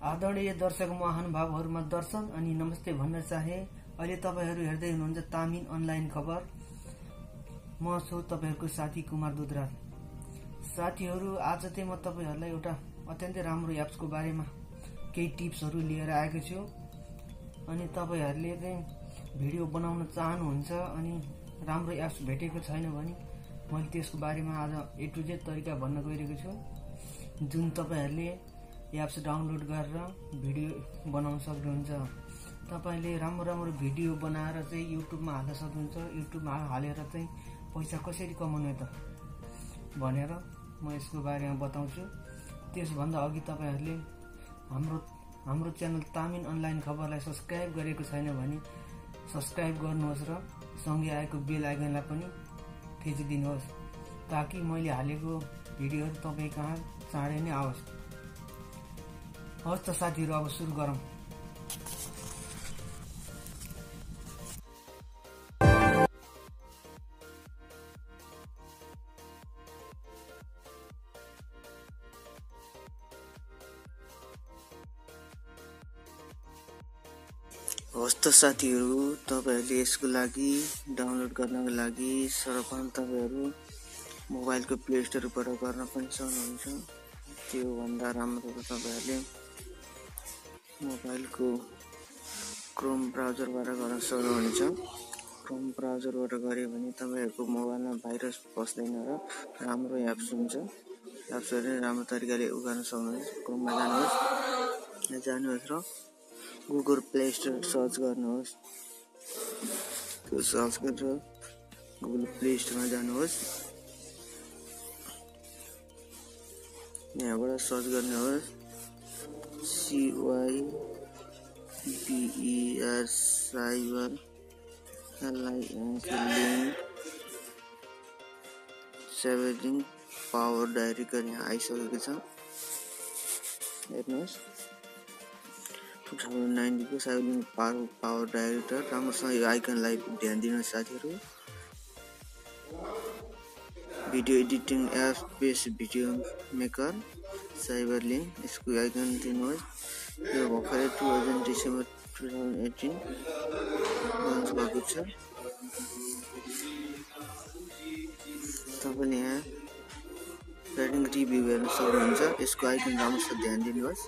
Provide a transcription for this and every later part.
आदरणीय दर्शक महानुभावहरुमा दर्शन अनि नमस्ते भन्न चाहे। अहिले तपाईहरु हेर्दै हुनुहुन्छ तामिन अनलाइन खबर। म छु तपाईहरुको साथी कुमार दुधराज। साथीहरु, आज चाहिँ म तपाईहरुलाई एउटा अत्यन्तै राम्रो एप्सको बारेमा केही टिप्सहरु लिएर आएको छु। अनि तपाईहरुले चाहिँ भिडियो बनाउन चाहनुहुन्छ अनि राम्रो एप्स भेटेको छैन भने मैले त्यसको बारेमा आज A to Z तरिका भन्न गइरहेको छु, जुन तपाईहरुले एप्स डाउनलोड गरेर भिडियो बनाउन सक्नुहुन्छ। तपाईले राम्रो भिडियो बनाएर चाहिँ युट्युबमा हाल्न सक्नुहुन्छ। युट्युबमा हालेर चाहिँ पैसा कसरी कमाउने त भनेर म यसको बारेमा बताउँछु। त्यसभन्दा अघि तपाईहरुले हाम्रो च्यानल तामिन अनलाइन खबरलाई सब्स्क्राइब गरेको छैन भने सब्स्क्राइब गर्नुहोस् र सँगै आएको बेल आइकनलाई पनि थिचिदिनुहोस्, ताकि मैले हालेको भिडियोहरु तपाई कहाँ चाँडै नै आओस्। हस् त साथीहरु, अब सुरु गरौँ। हस् त साथीहरु, तपाईहरुले यसको लागि डाउनलोड गर्नको लागि सर्वप्रथम तपाईहरु मोबाइलको प्ले स्टोरबाट गर्न पनि सक्नुहुन्छ। त्यो भन्दा राम्रो त तपाईहरुले मोबाइलको क्रोम ब्राउजरबाट गर्न सक्नुहुन्छ। क्रोम ब्राउजरबाट गरे भने तपाईहरुको मोबाइलमा भाइरस पस्दैन र राम्रो एप्स हुन्छ। एप्सहरु राम्रो तरिकाले गर्न सक्नुहुन्छ। क्रोममा जानुहोस् र गुगल प्ले स्टोर सर्च गर्नुहोस्। त्यो सर्च गरेर गुगल प्ले स्टोरमा जानुहोस्। यहाँबाट सर्च गर्नुहोस् CYBER powerdirector यहाँ आइसकेको छ। हेर्नुहोस् 2009 को साइबलिङ पावरडाइरेक्टर। राम्रोसँग यो आइकनलाई ध्यान दिनुहोस् साथीहरु। Video editing apps best video maker CyberLink, यसको आइकन दिनुहोस्। यो भर्खरै डिसेम्बर 2018 लन्च भएको छ। तपाईले यहाँ रेटिङ रिभ्यू हेर्न सक्नुहुन्छ। यसको आइकन राम्रोसँग ध्यान दिनुहोस्।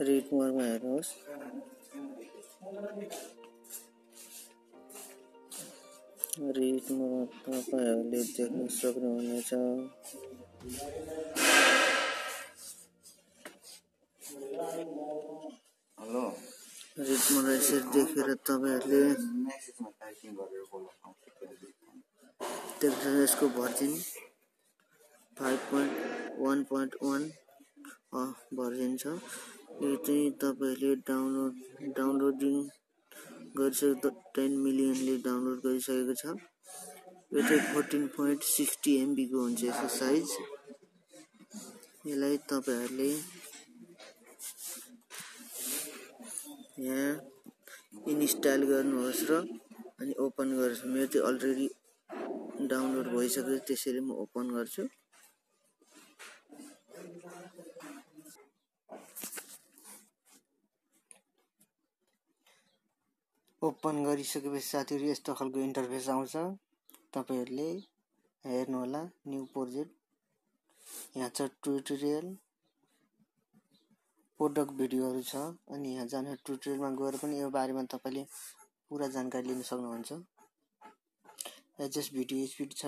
रेड मोडमा हेर्नुहोस्। रेड मोडमा तपाईहरुले देख्न सक्नुहुनेछ। हेलो, रेड मोडमा यसरी देखेर तपाईहरुले देख्न यसको भर्जन 5.1.1 भर्जन छ। यो चाहिँ तपाईहरुले डाउनलोडिङ गरिसकेको 10 मिलियनले डाउनलोड गरिसकेको छ। यो चाहिँ 14.60 MB को हुन्छ यसको साइज। यसलाई तपाईहरुले यहाँ इन्स्टल गर्नुहोस् र अनि ओपन गर्नुहोस्। मेरो चाहिँ अलरेडी डाउनलोड भइसक्यो, त्यसैले म ओपन गर्छु। ओपन गरिसकेपछि साथीहरु यस्तो खालको इन्टरफेस आउँछ। तपाईहरुले हेर्नु होला न्यू प्रोजेक्ट। यहाँ छ ट्युटोरियल, प्रोडक्ट भिडियोहरु छ। अनि यहाँ जानु ट्युटोरियलमा गएर पनि यो बारेमा तपाईले पुरा जानकारी लिन सक्नुहुन्छ। एडजस्ट भिडियो स्पिड छ,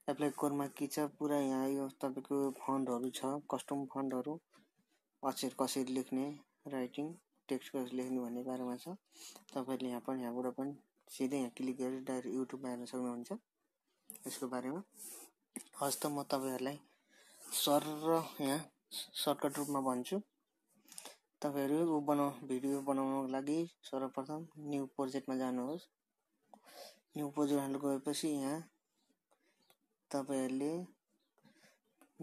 एप्लाई कोरमा के छ, पुरा यहाँ यो तपाईको फन्टहरु छ, कस्टम फन्टहरु, अक्षर कसरी लेख्ने, राइटिङ टेक्स्ट कसरी लेख्ने भन्ने बारेमा छ। तपाईले यहाँबाट पनि सिधै यहाँ क्लिक गरेर डाइरेक्ट युट्युबमा हेर्न सक्नुहुन्छ यसको बारेमा। हस् त म तपाईहरुलाई यहाँ सर्टकट रूपमा भन्छु। तपाईहरु भिडियो बनाउनको लागि सर्वप्रथम न्यू प्रोजेक्टमा जानुहोस्। न्यू प्रोजेक्टमा गएपछि यहाँ तपाईहरुले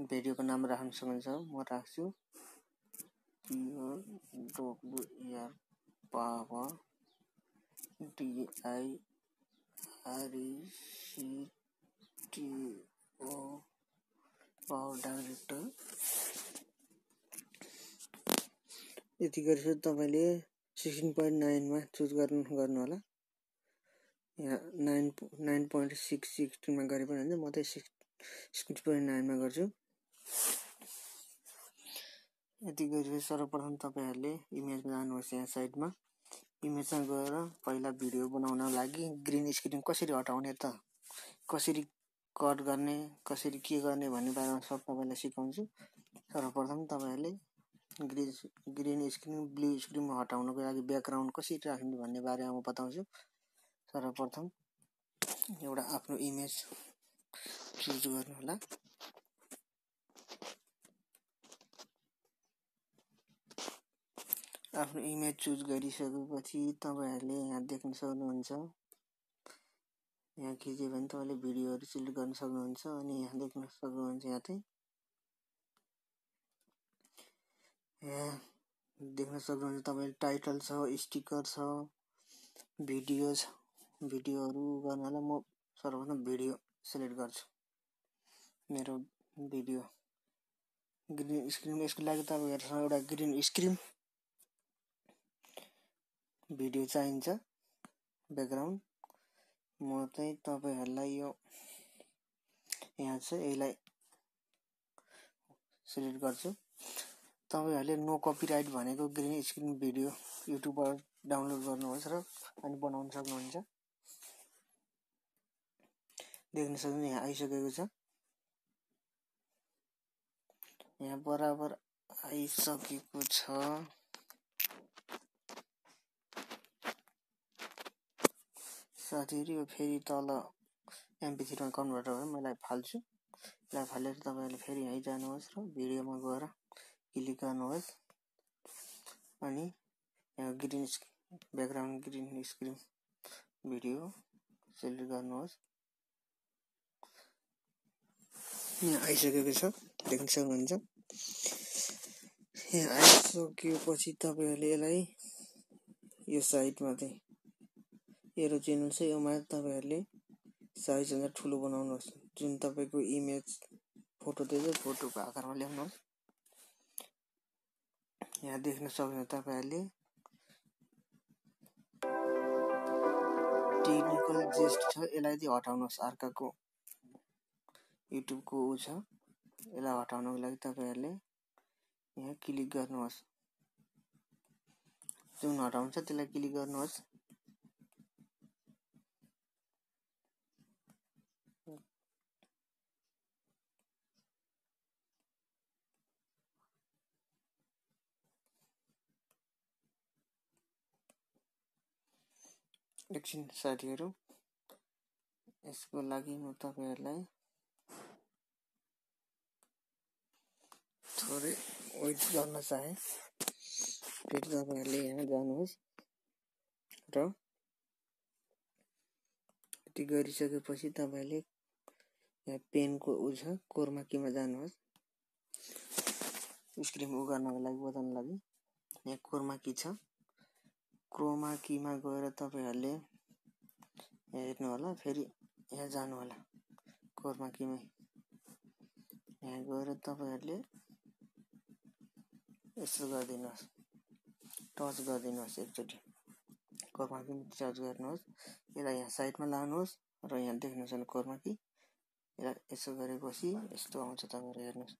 भिडियोको नाम राख्न सक्नुहुन्छ। म राख्छु WR power DIRECTO power director यति गरेपछि तपाईले 16.9 मा चुज गर्नु होला। यहाँ 9.616 मा गरे पनि हुन्छ, म चाहिँ 16.9 मा गर्छु। यति गरेपछि सर्वप्रथम तपाईहरुले इमेजमा जानुहोस्। यहाँ साइडमा इमेजमा गएर पहिला भिडियो बनाउन लागि ग्रीन स्क्रिन कसरी हटाउने त, कसरी कट गर्ने, कसरी के गर्ने भन्ने बारेमा सब तपाईलाई सिकाउँछु। सर्वप्रथम तपाईहरुले ग्रीन स्क्रिन ब्लू स्क्रिन हटाउनको लागि ब्याकग्राउन्ड कसरी राख्ने भन्ने बारेमा म बताउँछु। सर्वप्रथम एउटा आफ्नो इमेज चुज गर्नु होला। आफ्नो इमेज चुज गरिसकेपछि तपाईहरुले यहाँ देख्न सक्नुहुन्छ। यहाँ खिच्यो भने तपाईले भिडियोहरु सिलेक्ट गर्न सक्नुहुन्छ अनि यहाँ देख्न सक्नुहुन्छ। यहाँ चाहिँ यहाँ देख्न सक्नुहुन्छ तपाईले टाइटल छ, स्टिकर छ, भिडियोहरु गर्नलाई म सर्वप्रथम भिडियो सिलेक्ट गर्छु। मेरो भिडियो ग्रीन स्क्रिन, यसको लागि तपाईहरुसँग एउटा ग्रीन स्क्रिन भिडियो चाहिन्छ ब्याकग्राउन्ड। म चाहिँ तपाईहरुलाई यो यहाँ चाहिँ यसलाई सिलेक्ट गर्छु। तपाईहरुले नो कपिराइट भनेको ग्रीन स्क्रिन भिडियो युट्युबबाट डाउनलोड गर्नुहोस् र अनि बनाउन सक्नुहुन्छ। देख्न सक्नुहुन्छ यहाँ आइसकेको छ। यहाँ बराबर आइसकेको छ। साथीहरु यो फेरि तल MP3 मा कन्भर्ट गरेर मलाई फाल्छु। यसलाई फालेर तपाईहरुले फेरि यही जानुहोस् र भिडियोमा गएर क्लिक गर्नुहोस् अनि यहाँ green background green screen video select गर्नुहोस्। यहाँ आइसकेको छ, देख्न सक्नुहुन्छ। यहाँ आइसकेपछि तपाईहरुले यसलाई यो साइडमा चाहिँ एरो चिन्ह छ, योमा तपाईहरुले साइज भन्दा ठुलो बनाउनुहोस्। जुन तपाईको इमेज फोटो देख्छ फोटोको आकारमा ल्याउनुहोस्। यहाँ देख्न सक्नुहुन्छ तपाईहरुले टेक्निकल जेस्ट छ, यसलाई चाहिँ हटाउनुहोस्। अर्काको युट्युबको छ, यसलाई हटाउनको लागि तपाईहरुले यहाँ क्लिक गर्नुहोस्। जुन हटाउन्छ त्यसलाई क्लिक गर्नुहोस्। एकछिन साथीहरु, यसको लागि म तपाईहरुलाई थोरै वेट गर्न चाहे। फेरि तपाईहरुले यहाँ जानुहोस् र यति गरिसकेपछि तपाईले यहाँ पेनको छ कोरमा कीमा जानुहोस्। स्क्रिन गर्नको लागि बदल्न लागि यहाँ कोरमा की छ। क्रोमा कीमा गएर तपाईहरुले यहाँ हेर्नु होला। फेरि यहाँ जानु होला कोरमा कीमा। यहाँ गएर तपाईहरुले यसो गर्दिनुहोस्, टच गर्दिनुहोस्। एकचोटी कोरमा की टच गर्नुहोस्। यसलाई यहाँ साइडमा लानुहोस् र यहाँ देख्न सक्नुहुन्छ कोरमा की। यसलाई यसो गरेपछि यस्तो आउँछ, तपाईहरु हेर्नुस्।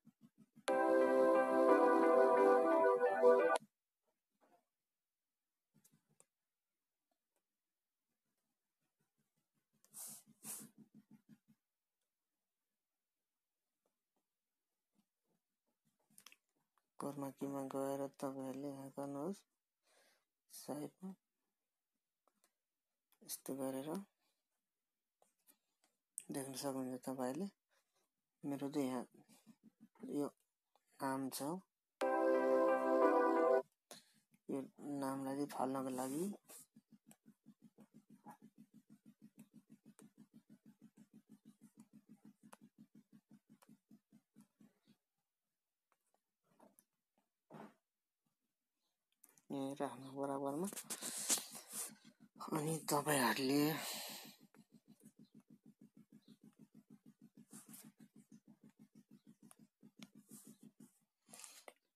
कोरमा कीमा गएर तपाईहरुले यहाँ गर्नुहोस् साइडमा यस्तो गरेर देख्न सक्नुहुन्छ तपाईहरुले। मेरो चाहिँ यहाँ यो नाम छ, यो नामलाई चाहिँ फाल्नको लागि यहाँ राख्नु बराबरमा। अनि तपाईहरुले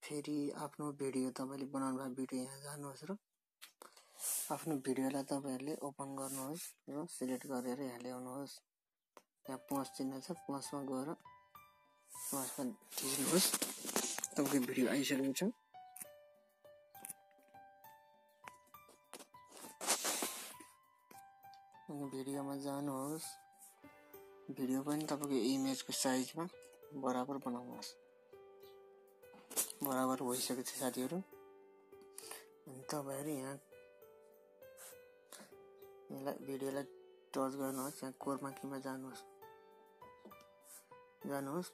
फेरि आफ्नो भिडियो तपाईले बनाउनु भएको भिडियो यहाँ जानुहोस् र आफ्नो भिडियोलाई तपाईहरुले ओपन गर्नुहोस् र सिलेक्ट गरेर यहाँ ल्याउनुहोस्। यहाँ प्लस चिन्ह छ, प्लसमा गएर प्लसमा थिच्नुहोस्। तपाईको भिडियो आइसकेको छ। अनि भिडियोमा जानुहोस्। भिडियो पनि तपाईको इमेजको साइजमा बराबर बनाउनुहोस्। बराबर भइसकेको छ साथीहरु। अनि तपाईहरु यहाँ भिडियोलाई टच गर्नुहोस्। यहाँ कोरमा किमा जानुहोस्।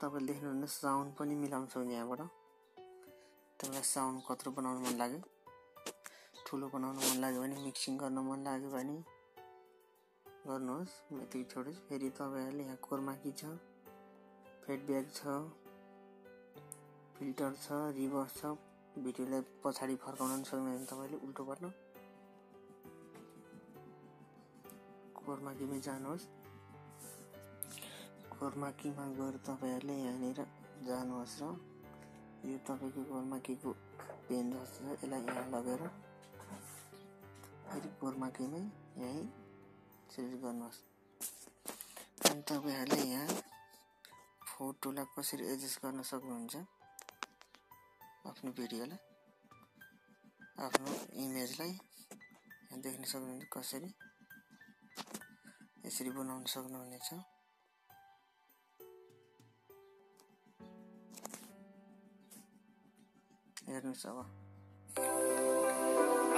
तपाईले देख्नुहुन्न साउन्ड पनि मिलाउन सक्नुहुन्छ यहाँबाट। तपाईलाई साउन्ड कत्रो बनाउन मन लाग्यो, ठुलो बनाउन मन लाग्यो भने, मिक्सिङ गर्न मन लाग्यो भने गर्नुहोस्। म यति छोड्छु। फेरि तपाईहरुले यहाँ कोरमा की छ, फिडब्याक छ, फिल्टर छ, रिभर्स छ। भिडियोलाई पछाडी फर्काउन सक्नुहुन्छ तपाईले उल्टोबाट। कोरमा कीमा जानुहोस्। कोरमा कीमा गएर तपाईहरुले यहाँनिर जानुहोस् र यो तपाईको कोरमा कीको पेन जस्तो छ, यसलाई यहाँ लगेर फेरि कोरमा कीमै यही सिलेक्ट गर्नुहोस्। अनि तपाईहरुले यहाँ फोटोलाई कसरी एडजस्ट गर्न सक्नुहुन्छ, आफ्नो भिडियोलाई, आफ्नो इमेजलाई यहाँ देख्न सक्नुहुन्छ कसरी यसरी बनाउन सक्नुहुनेछ। हेर्नुस् अब।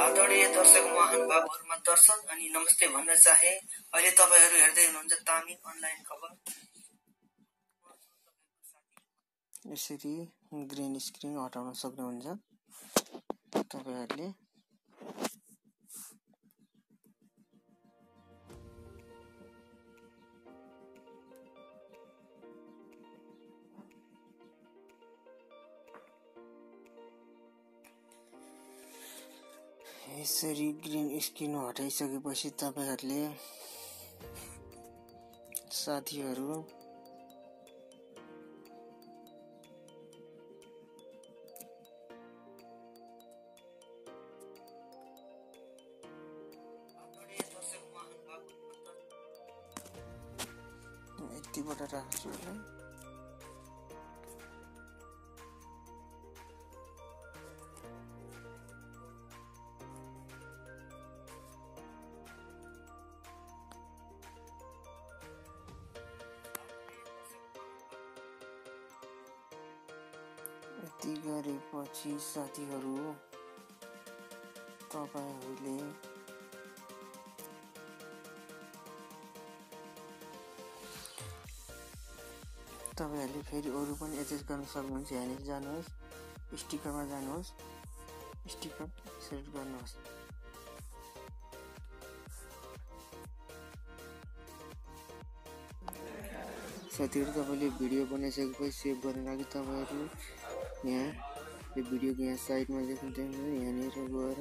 आदरणीय दर्शक महानुभावहरुमा दर्शन अनि नमस्ते भन्न चाहे। अहिले तपाईहरु हेर्दै हुनुहुन्छ तामिल अनलाइन खबर। यसरी ग्रीन स्क्रिन हटाउन सक्नुहुन्छ तपाईहरुले। यसरी ग्रीन स्क्रिन हटाइसकेपछि तपाईहरुले साथीहरु यतिबाट राख्छु होला। यति गरेपछि साथीहरु तपाईहरुले फेरि अरु पनि एडजस्ट गर्न सक्नुहुन्छ। यहाँनिर जानुहोस्, स्टिकरमा जानुहोस्, स्टिकर सिलेक्ट गर्नुहोस्। साथीहरु तपाईले भिडियो बनाइसकेपछि सेभ गर्न लागि तपाईहरु यहाँ यो भिडियोको यहाँ साइडमा देख्नुहुन्छ, यहाँनिर गएर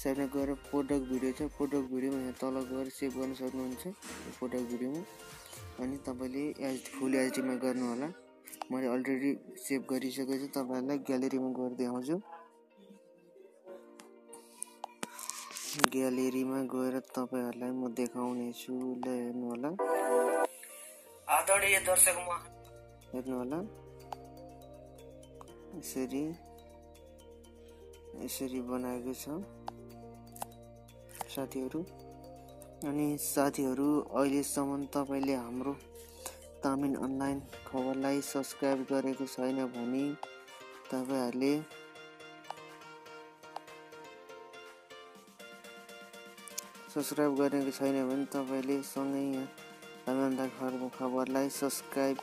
साइडमा गएर प्रोडक्ट भिडियो छ, प्रोडक्ट भिडियोमा यहाँ तल गएर सेभ गर्न सक्नुहुन्छ प्रोडक्ट भिडियोमा। अनि तपाईले फुल एचडीमा गर्नु होला। मैले अलरेडी सेभ गरिसकेको छु। तपाईहरुलाई ग्यालेरीमा गएर देखाउँछु। ग्यालेरीमा गएर तपाईहरुलाई म देखाउने छु। ल हेर्नु होला। आदरणीय दर्शक हेर्नु होला। यसरी बनाएको छ साथीहरु। अनि साथीहरु अहिलेसम्म तपाईले हाम्रो तामिल अनलाइन खबरलाई सब्स्क्राइब गरेको छैन भने तपाईहरुले सब्स्क्राइब गरेको छैन भने तपाईले सँगै यहाँ तामिल अनलाइन खबरलाई सब्स्क्राइब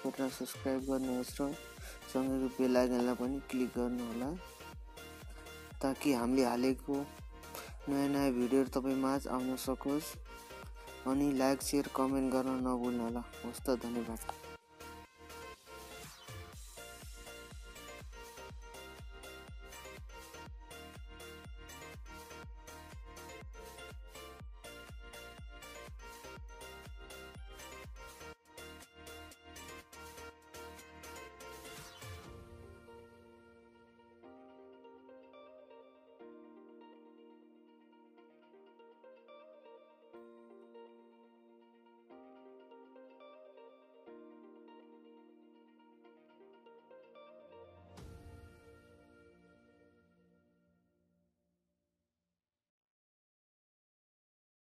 गर्नुहोस् र सँगैको बेल आइकनलाई पनि क्लिक गर्नु होला, ताकि हामीले हालेको नयाँ भिडियोहरु तपाईमाझ आउन सकोस्। अनि लाइक, शेयर, कमेन्ट गर्न नभुल्नु होला। हस्त धन्यवाद।